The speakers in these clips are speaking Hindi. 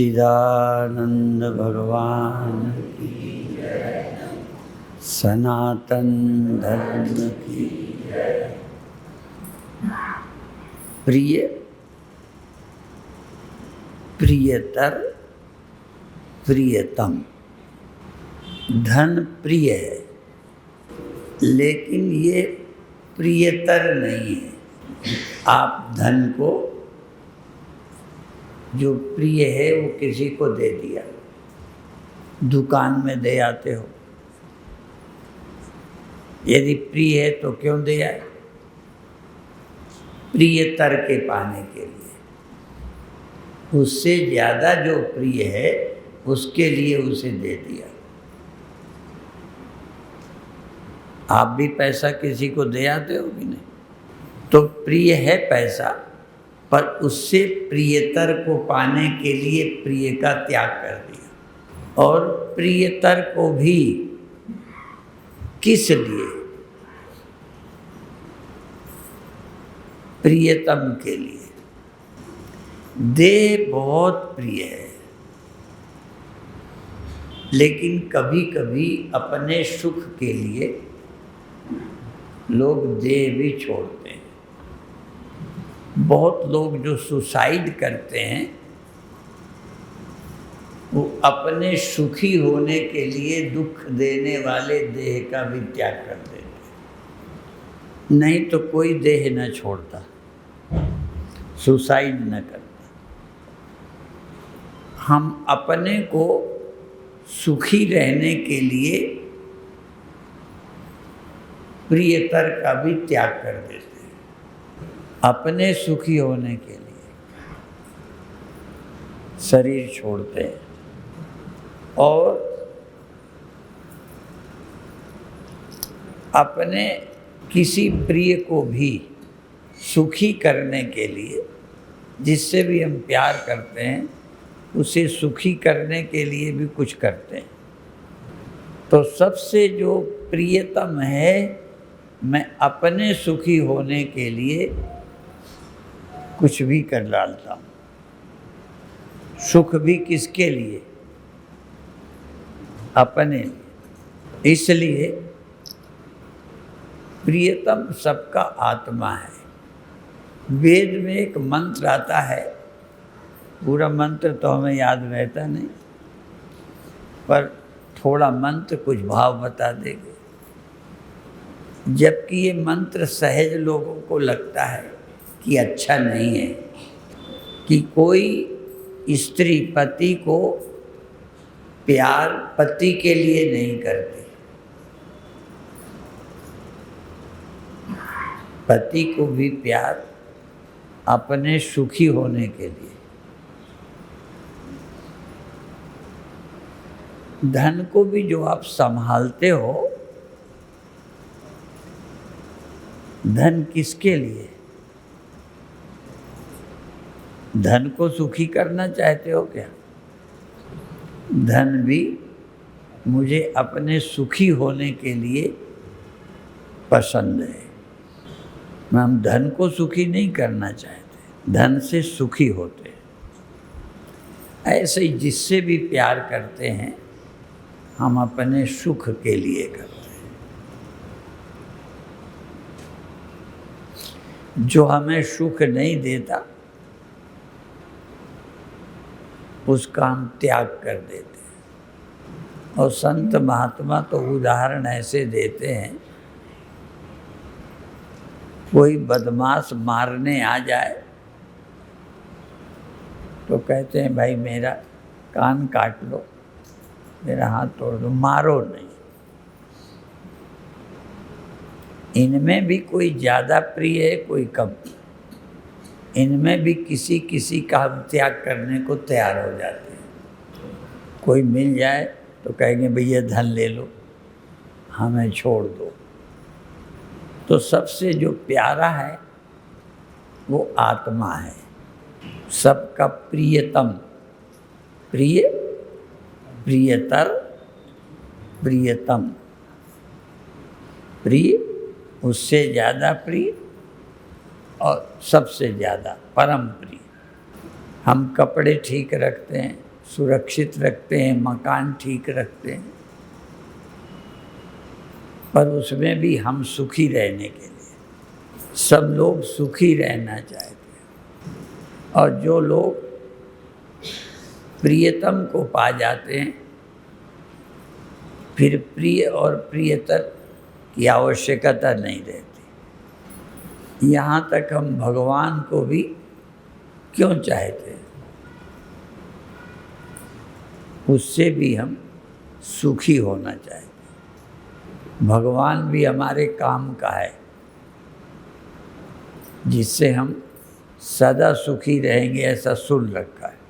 सच्चिदानंद भगवान की सनातन धर्म की प्रिय प्रियतर प्रियतम। धन प्रिय है लेकिन ये प्रियतर नहीं है। आप धन को जो प्रिय है वो किसी को दे दिया, दुकान में दे आते हो, यदि प्रिय है तो क्यों दे आए? प्रियतर के पाने के लिए। उससे ज़्यादा जो प्रिय है उसके लिए उसे दे दिया। आप भी पैसा किसी को दे आते हो कि नहीं? तो प्रिय है पैसा, पर उससे प्रियतर को पाने के लिए प्रिय का त्याग कर दिया। और प्रियतर को भी किस लिए? प्रियतम के लिए। देह बहुत प्रिय है, लेकिन कभी कभी अपने सुख के लिए लोग देह भी छोड़ते हैं। बहुत लोग जो सुसाइड करते हैं वो अपने सुखी होने के लिए दुख देने वाले देह का भी त्याग कर देते हैं। नहीं तो कोई देह न छोड़ता, सुसाइड न करता। हम अपने को सुखी रहने के लिए प्रियतर का भी त्याग कर देते हैं, अपने सुखी होने के लिए शरीर छोड़ते हैं। और अपने किसी प्रिय को भी सुखी करने के लिए, जिससे भी हम प्यार करते हैं, उसे सुखी करने के लिए भी कुछ करते हैं। तो सबसे जो प्रियतम है, मैं अपने सुखी होने के लिए कुछ भी कर डालता हूँ। सुख भी किसके लिए? अपने लिए। इसलिए प्रियतम सबका आत्मा है। वेद में एक मंत्र आता है, पूरा मंत्र तो हमें याद रहता नहीं, पर थोड़ा मंत्र कुछ भाव बता देंगे। जबकि ये मंत्र सहज लोगों को लगता है कि अच्छा नहीं है कि कोई स्त्री पति को प्यार पति के लिए नहीं करती, पति को भी प्यार अपने सुखी होने के लिए। धन को भी जो आप संभालते हो, धन किसके लिए? धन को सुखी करना चाहते हो क्या? धन भी मुझे अपने सुखी होने के लिए पसंद है। हम धन को सुखी नहीं करना चाहते, धन से सुखी होते हैं। ऐसे ही जिससे भी प्यार करते हैं हम अपने सुख के लिए करते हैं। जो हमें सुख नहीं देता उसका हम त्याग कर देते हैं। और संत महात्मा तो उदाहरण ऐसे देते हैं, कोई बदमाश मारने आ जाए तो कहते हैं भाई मेरा कान काट लो, मेरा हाथ तोड़ दो, मारो नहीं। इनमें भी कोई ज़्यादा प्रिय है, कोई कम। इनमें भी किसी किसी का हम त्याग करने को तैयार हो जाते हैं। कोई मिल जाए तो कहेंगे भैया धन ले लो, हमें छोड़ दो। तो सबसे जो प्यारा है वो आत्मा है, सबका प्रियतम। प्रिय, प्रियतर, प्रियतम। प्रिय, उससे ज़्यादा प्रिय, और सबसे ज़्यादा परम प्रिय। हम कपड़े ठीक रखते हैं, सुरक्षित रखते हैं, मकान ठीक रखते हैं, पर उसमें भी हम सुखी रहने के लिए, सब लोग सुखी रहना चाहते हैं। और जो लोग प्रियतम को पा जाते हैं, फिर प्रिय और प्रियतर की आवश्यकता नहीं रहती। यहाँ तक हम भगवान को भी क्यों चाहते हैं, उससे भी हम सुखी होना चाहते हैं। भगवान भी हमारे काम का है, जिससे हम सदा सुखी रहेंगे, ऐसा सुन रखा है।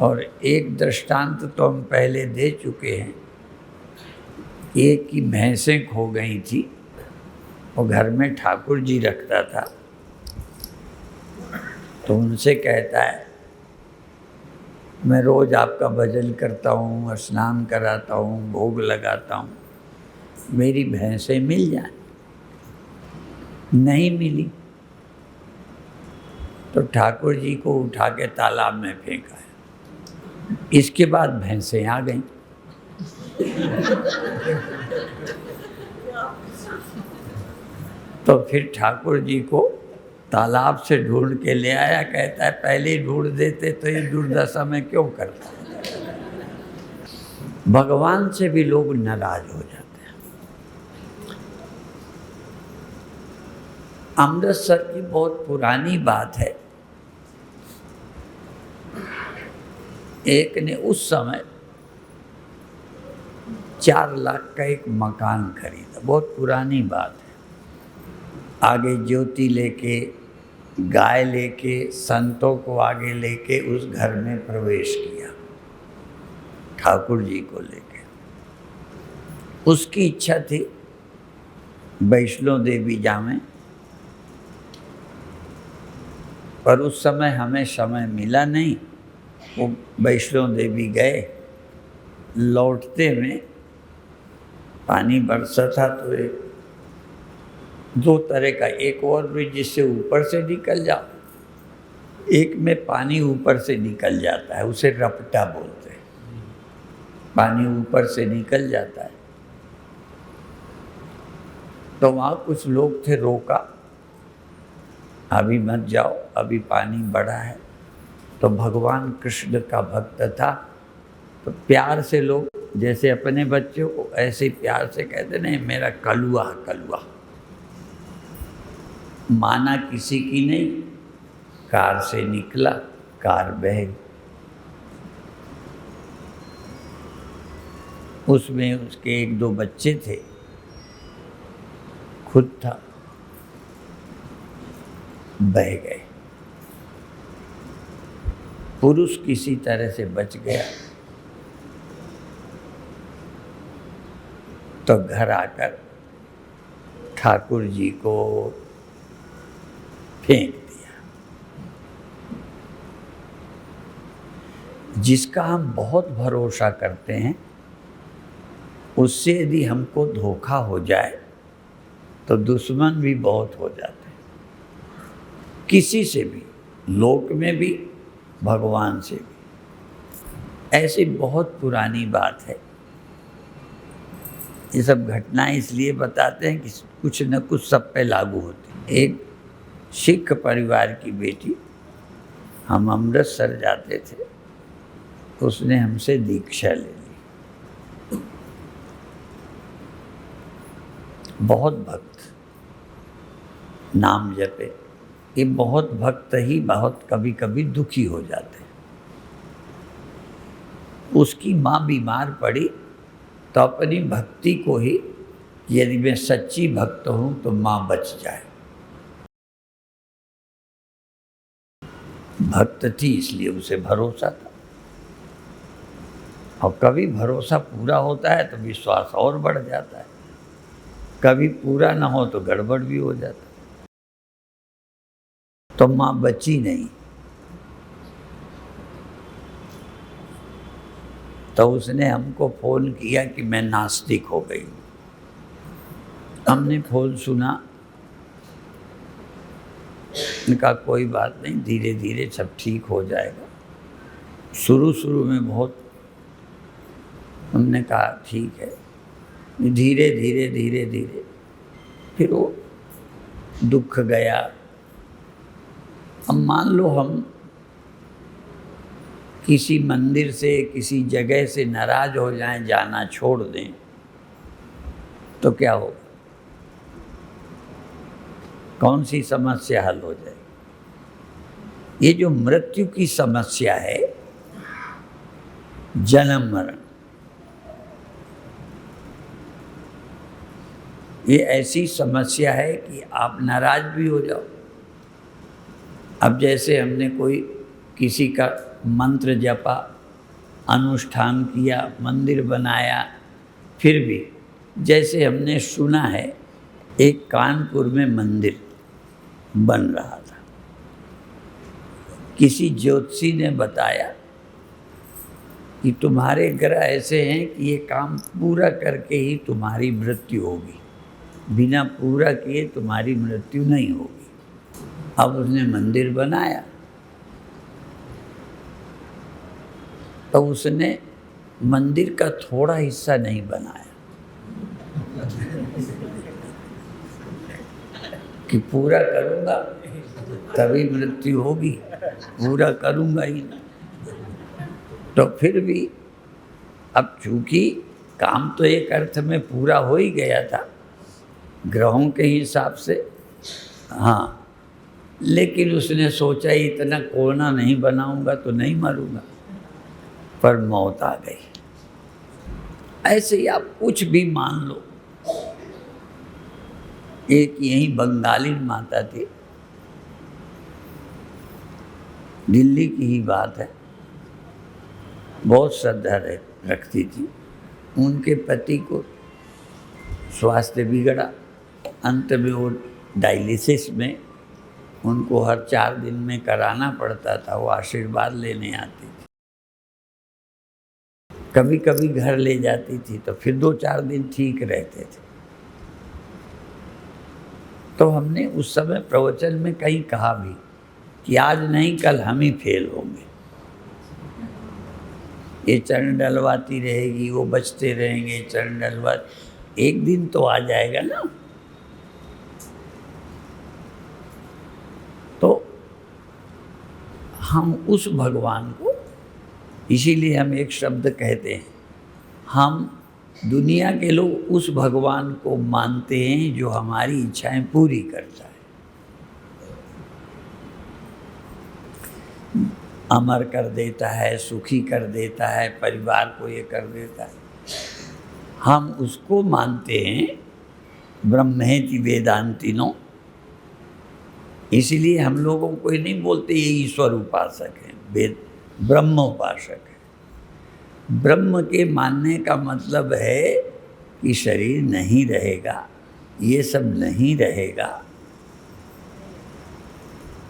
और एक दृष्टांत तो हम पहले दे चुके हैं। एक की भैंसें खो गई थी, वो घर में ठाकुर जी रखता था, तो उनसे कहता है, मैं रोज़ आपका भजन करता हूँ, स्नान कराता हूँ, भोग लगाता हूँ, मेरी भैंसें मिल जाएं। नहीं मिली तो ठाकुर जी को उठा के तालाब में फेंका है। इसके बाद भैंसें आ गईं। तो फिर ठाकुर जी को तालाब से ढूंढ के ले आया। कहता है, पहले ही ढूंढ देते तो ये दुर्दशा में क्यों करता। भगवान से भी लोग नाराज हो जाते हैं। अमृतसर की बहुत पुरानी बात है। एक ने उस समय 4 लाख का एक मकान खरीदा। बहुत पुरानी बात है। आगे ज्योति लेके, गाय लेके, संतों को आगे लेके उस घर में प्रवेश किया, ठाकुर जी को लेके। उसकी इच्छा थी वैष्णो देवी जावें, पर उस समय हमें समय मिला नहीं। वो वैष्णो देवी गए, लौटते में पानी बरसा था, तो एक 2 तरह का, एक और भी जिससे ऊपर से निकल जाओ, एक में पानी ऊपर से निकल जाता है, उसे रपटा बोलते हैं। पानी ऊपर से निकल जाता है। तो वहाँ कुछ लोग थे, रोका, अभी मत जाओ, अभी पानी बड़ा है। तो भगवान कृष्ण का भक्त था, तो प्यार से लोग जैसे अपने बच्चों को ऐसे ही प्यार से कहते नहीं, मेरा कलुआ कलुआ। माना किसी की नहीं, कार से निकला, कार बह गई। उसमें उसके 1-2 बच्चे थे, खुद था, बह गए। पुरुष किसी तरह से बच गया। तो घर आकर ठाकुर जी को फेंक दिया। जिसका हम बहुत भरोसा करते हैं, उससे यदि हमको धोखा हो जाए तो दुश्मन भी बहुत हो जाते हैं। किसी से भी, लोक में भी, भगवान से भी। ऐसी बहुत पुरानी बात है। ये सब घटनाएं इसलिए बताते हैं कि कुछ न कुछ सब पे लागू होती है। एक सिख परिवार की बेटी, हम अमृतसर जाते थे, उसने हमसे दीक्षा ले ली। बहुत भक्त, नाम जपे। ये बहुत भक्त ही बहुत कभी कभी दुखी हो जाते हैं। उसकी माँ बीमार पड़ी, तो अपनी भक्ति को ही, यदि मैं सच्ची भक्त हूँ तो माँ बच जाए। भक्त थी इसलिए उसे भरोसा था। और कभी भरोसा पूरा होता है तो विश्वास और बढ़ जाता है, कभी पूरा ना हो तो गड़बड़ भी हो जाता है। तो माँ बची नहीं। तो उसने हमको फ़ोन किया कि मैं नास्तिक हो गई हूँ। हमने फ़ोन सुना, इनका कोई बात नहीं, धीरे धीरे सब ठीक हो जाएगा। शुरू में बहुत हमने कहा ठीक है, धीरे धीरे फिर वो दुख गया। अब मान लो हम किसी मंदिर से, किसी जगह से नाराज हो जाएं, जाना छोड़ दें, तो क्या होगा? कौन सी समस्या हल हो जाएगी? ये जो मृत्यु की समस्या है, जन्म मरण, ये ऐसी समस्या है कि आप नाराज भी हो जाओ। अब जैसे हमने कोई किसी का मंत्र जपा, अनुष्ठान किया, मंदिर बनाया, फिर भी जैसे हमने सुना है एक कानपुर में मंदिर बन रहा था, किसी ज्योतिषी ने बताया कि तुम्हारे ग्रह ऐसे हैं कि ये काम पूरा करके ही तुम्हारी मृत्यु होगी, बिना पूरा किए तुम्हारी मृत्यु नहीं होगी। अब उसने मंदिर बनाया तो उसने मंदिर का थोड़ा हिस्सा नहीं बनाया कि पूरा करूँगा तभी मृत्यु होगी, पूरा करूँगा ही ना। तो फिर भी अब चूँकि काम तो एक अर्थ में पूरा हो ही गया था ग्रहों के हिसाब से, हाँ, लेकिन उसने सोचा इतना कोना नहीं बनाऊंगा तो नहीं मरूंगा, पर मौत आ गई। ऐसे ही आप कुछ भी मान लो। एक यही बंगाली माता थी, दिल्ली की ही बात है, बहुत श्रद्धा रखती थी। उनके पति को स्वास्थ्य बिगड़ा, अंत में वो डायलिसिस में उनको हर 4 दिन में कराना पड़ता था। वो आशीर्वाद लेने आती थी, कभी कभी घर ले जाती थी, तो फिर 2-4 दिन ठीक रहते थे। तो हमने उस समय प्रवचन में कहीं कहा भी कि आज नहीं कल हम ही फेल होंगे, ये चरण डलवाती रहेगी, वो बचते रहेंगे, चरण डलवा, एक दिन तो आ जाएगा ना। तो हम उस भगवान को, इसीलिए हम एक शब्द कहते हैं, हम दुनिया के लोग उस भगवान को मानते हैं जो हमारी इच्छाएं पूरी करता है, अमर कर देता है, सुखी कर देता है, परिवार को ये कर देता है। हम उसको मानते हैं ब्रह्मेति वेदांतिनो। इसलिए हम लोगों को ये नहीं बोलते ये ईश्वर उपासक है, वेद ब्रह्म उपासक है। ब्रह्म के मानने का मतलब है कि शरीर नहीं रहेगा, ये सब नहीं रहेगा,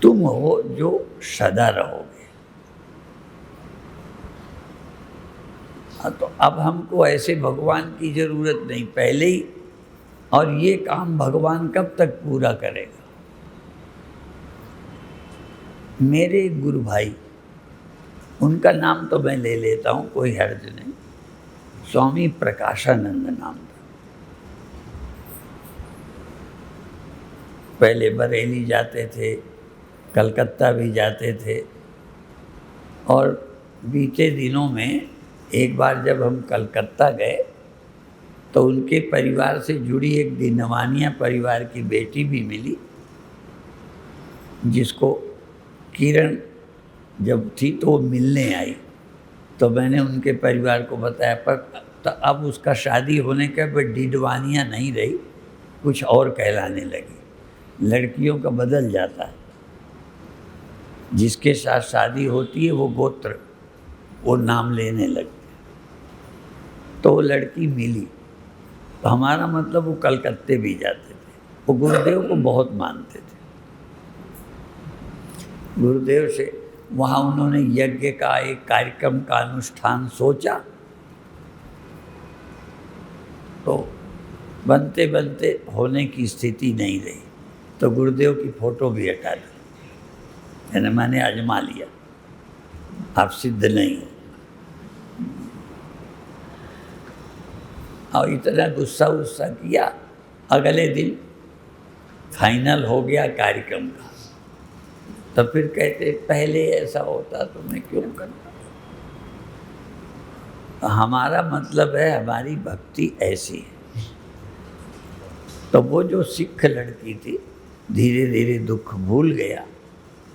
तुम हो जो सदा रहोगे। तो अब हमको ऐसे भगवान की ज़रूरत नहीं पहले ही, और ये काम भगवान कब तक पूरा करेगा। मेरे गुरु भाई, उनका नाम तो मैं ले लेता हूँ, कोई हर्ज नहीं, स्वामी प्रकाशानंद नाम था। पहले बरेली जाते थे, कलकत्ता भी जाते थे, और बीते दिनों में एक बार जब हम कलकत्ता गए तो उनके परिवार से जुड़ी एक दिनवानिया परिवार की बेटी भी मिली, जिसको किरण जब थी तो वो मिलने आई। तो मैंने उनके परिवार को बताया, पर तो अब उसका शादी होने के बाद डिडवानिया नहीं रही, कुछ और कहलाने लगी। लड़कियों का बदल जाता है, जिसके साथ शादी होती है वो गोत्र, वो नाम लेने लगते। तो वो लड़की मिली, तो हमारा मतलब वो कलकत्ते भी जाते थे, वो गुरुदेव को बहुत मानते थे। गुरुदेव से वहाँ उन्होंने यज्ञ का एक कार्यक्रम का अनुष्ठान सोचा, तो बनते बनते होने की स्थिति नहीं रही। तो गुरुदेव की फोटो भी हटा दी। यानी मैंने आजमा लिया, आप सिद्ध नहीं हो। और इतना गुस्सा किया। अगले दिन फाइनल हो गया कार्यक्रम का, तो फिर कहते पहले ऐसा होता तो मैं क्यों करता। हमारा मतलब है हमारी भक्ति ऐसी है। तो वो जो सिख लड़की थी धीरे धीरे दुख भूल गया,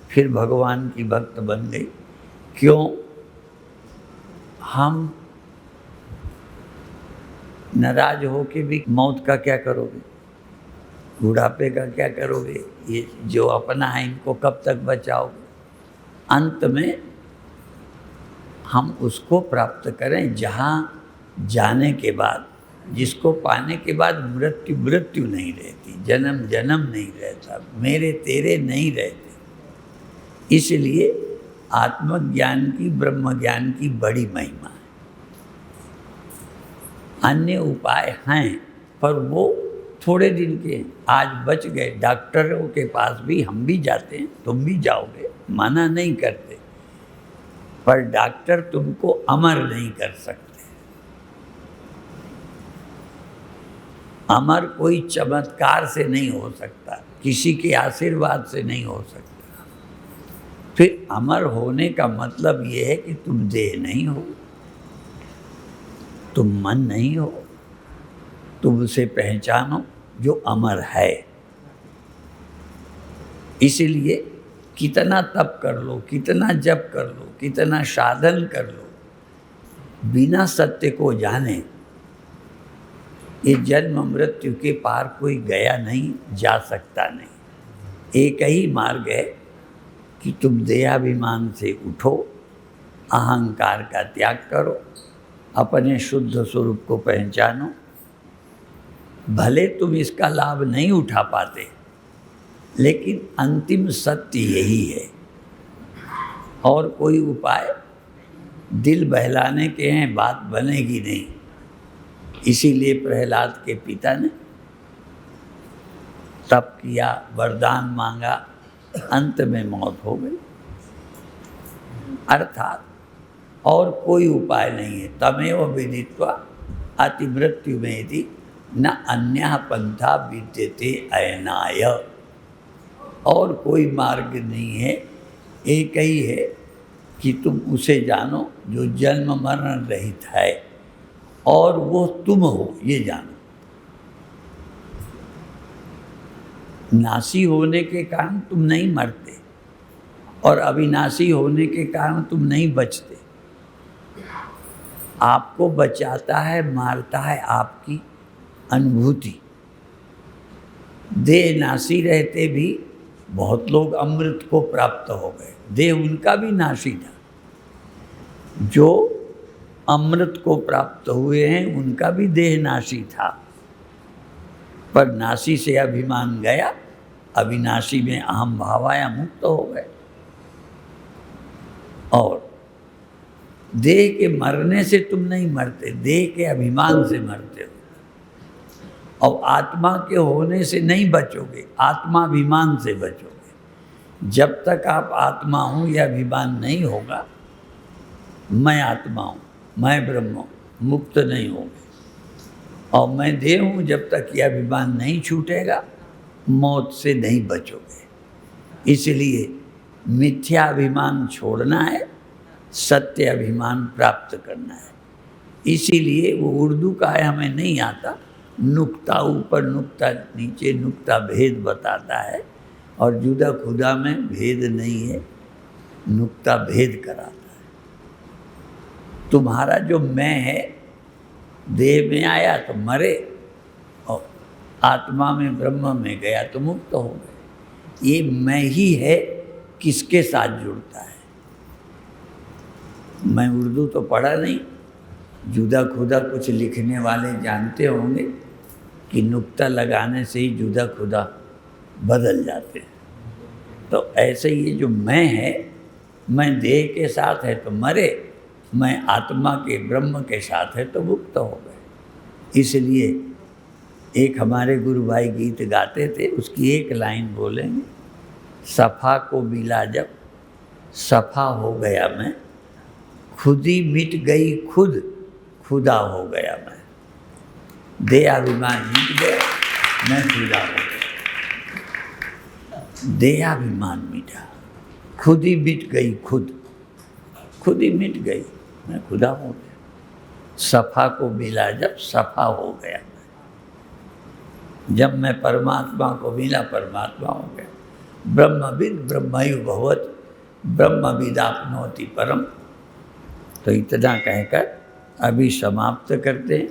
फिर भगवान की भक्त बन गई। क्यों? हम नाराज हो के भी मौत का क्या करोगे, बुढ़ापे का क्या करोगे, ये जो अपना है इनको कब तक बचाओगे। अंत में हम उसको प्राप्त करें जहाँ जाने के बाद, जिसको पाने के बाद मृत्यु नहीं रहती, जन्म जन्म नहीं रहता, मेरे तेरे नहीं रहते। इसलिए आत्मज्ञान की, ब्रह्म ज्ञान की बड़ी महिमा है। अन्य उपाय हैं पर वो थोड़े दिन के, आज बच गए। डॉक्टरों के पास भी हम भी जाते हैं, तुम भी जाओगे, मना नहीं करते, पर डॉक्टर तुमको अमर नहीं कर सकते। अमर कोई चमत्कार से नहीं हो सकता, किसी के आशीर्वाद से नहीं हो सकता। फिर अमर होने का मतलब ये है कि तुम देह नहीं हो, तुम मन नहीं हो, तुम उसे पहचानो जो अमर है। इसलिए कितना तप कर लो, कितना जप कर लो, कितना साधन कर लो, बिना सत्य को जाने ये जन्म मृत्यु के पार कोई गया नहीं, जा सकता नहीं। एक ही मार्ग है कि तुम देहाभिमान से उठो, अहंकार का त्याग करो, अपने शुद्ध स्वरूप को पहचानो। भले तुम इसका लाभ नहीं उठा पाते, लेकिन अंतिम सत्य यही है। और कोई उपाय दिल बहलाने के हैं, बात बनेगी नहीं। इसीलिए प्रहलाद के पिता ने तप किया, वरदान मांगा, अंत में मौत हो गई। अर्थात और कोई उपाय नहीं है। तमेव विदित्वा अतिमृत्यु में यदि न अन्यः पंथा विद्यते अयनाय। और कोई मार्ग नहीं है, एक ही है कि तुम उसे जानो जो जन्म मरण रहित है, और वो तुम हो ये जानो। नासी होने के कारण तुम नहीं मरते, और अविनाशी होने के कारण तुम नहीं बचते। आपको बचाता है, मारता है आपकी अनुभूति। देह नासी रहते भी बहुत लोग अमृत को प्राप्त हो गए, देह उनका भी नासी था। जो अमृत को प्राप्त हुए हैं उनका भी देह नासी था, पर नासी से अभिमान गया, अविनाशी में अहम भाव आया, मुक्त हो गए। और देह के मरने से तुम नहीं मरते, देह के अभिमान से मरते हो। और आत्मा के होने से नहीं बचोगे, आत्माभिमान से बचोगे। जब तक आप आत्मा हूँ यह अभिमान नहीं होगा, मैं आत्मा हूँ, मैं ब्रह्म हूँ, मुक्त नहीं होंगे। और मैं देह हूँ, जब तक यह अभिमान नहीं छूटेगा, मौत से नहीं बचोगे। इसलिए मिथ्या अभिमान छोड़ना है, सत्य अभिमान प्राप्त करना है। इसीलिए वो उर्दू का है, हमें नहीं आता, नुक्ता ऊपर नुक्ता नीचे, नुक्ता भेद बताता है। और जुदा खुदा में भेद नहीं है, नुक्ता भेद कराता है। तुम्हारा जो मैं है देह में आया तो मरे, और आत्मा में ब्रह्म में गया तो मुक्त हो गए। ये मैं ही है किसके साथ जुड़ता है। मैं उर्दू तो पढ़ा नहीं, जुदा खुदा कुछ लिखने वाले जानते होंगे कि नुक्ता लगाने से ही जुदा खुदा बदल जाते हैं। तो ऐसे ये जो मैं है, मैं देह के साथ है तो मरे, मैं आत्मा के ब्रह्म के साथ है तो मुक्त हो गए। इसलिए एक हमारे गुरु भाई गीत गाते थे, उसकी एक लाइन बोलेंगे, सफ़ा को मिला जब सफ़ा हो गया मैं, खुद ही मिट गई खुद खुदा हो गया मैं। देहाभिमान मिट गया, मैं खुदा हो गया। देहाभिमान मिटा, खुद ही मिट गई खुद ही मिट गई, मैं खुदा हो गया। सफ़ा को मिला जब सफ़ा हो गया, जब मैं परमात्मा को मिला परमात्मा हो गया। ब्रह्मविद ब्रह्मयु भवत, ब्रह्मविदाप्नोति परम। तो इतना कहकर अभी समाप्त करते हैं।